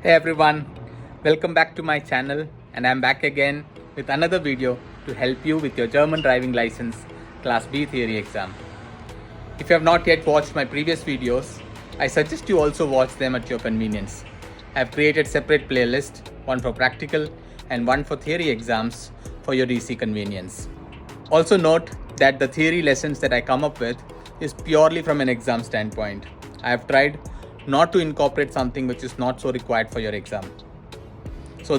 Hey everyone, welcome back to my channel, and I'm back again with another video to help you with your German driving license Class B theory exam. If you have not yet watched my previous videos, I suggest you also watch them at your convenience. I've created separate playlists, one for practical and one for theory exams for your easy convenience. Also note that the theory lessons that I come up with is purely from an exam standpoint. I have tried not to incorporate something which is not so required for your exam. So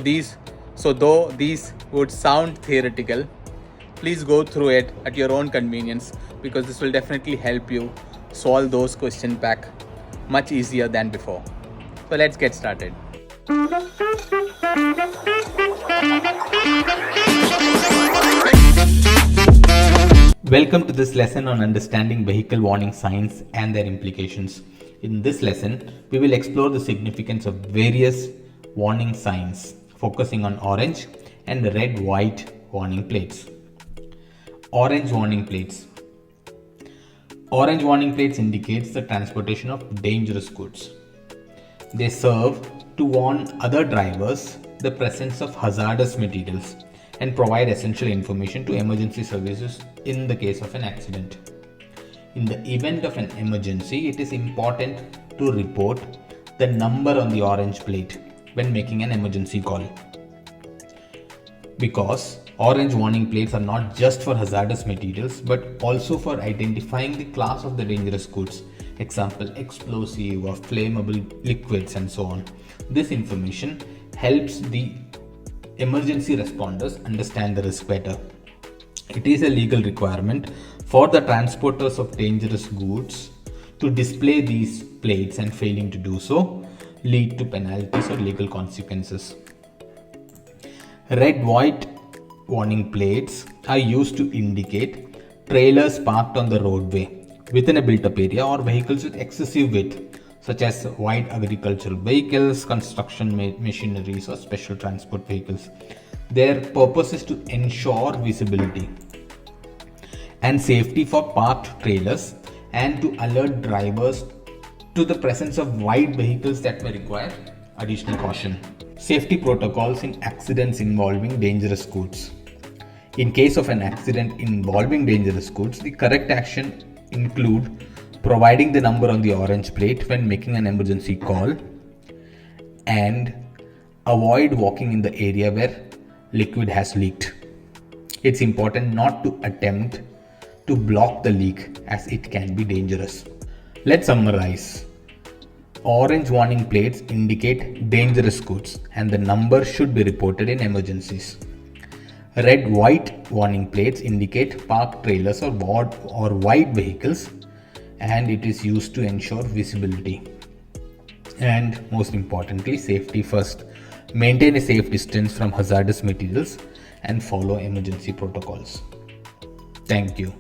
though these would sound theoretical, please go through it at your own convenience because this will definitely help you solve those questions back much easier than before. So let's get started. Welcome to this lesson on understanding vehicle warning signs and their implications. In this lesson, we will explore the significance of various warning signs, focusing on orange and red-white warning plates. Orange warning plates. Orange warning plates indicates the transportation of dangerous goods. They serve to warn other drivers the presence of hazardous materials and provide essential information to emergency services in the case of an accident. In the event of an emergency, it is important to report the number on the orange plate when making an emergency call. Because orange warning plates are not just for hazardous materials but also for identifying the class of the dangerous goods, example explosive or flammable liquids and so on. This information helps the emergency responders understand the risk better. It is a legal requirement for the transporters of dangerous goods to display these plates, and failing to do so lead to penalties or legal consequences. Red-white warning plates are used to indicate trailers parked on the roadway within a built-up area or vehicles with excessive weight, such as wide agricultural vehicles, construction machineries, or special transport vehicles. Their purpose is to ensure visibility and safety for parked trailers and to alert drivers to the presence of wide vehicles that may require additional caution. Safety protocols in accidents involving dangerous goods. In case of an accident involving dangerous goods, the correct action include providing the number on the orange plate when making an emergency call and avoid walking in the area where liquid has leaked. It's important not to attempt to block the leak as it can be dangerous. Let's summarize. Orange warning plates indicate dangerous goods and the number should be reported in emergencies. Red-white warning plates indicate parked trailers or wide vehicles, and it is used to ensure visibility. And most importantly, safety first. Maintain a safe distance from hazardous materials and follow emergency protocols. Thank you.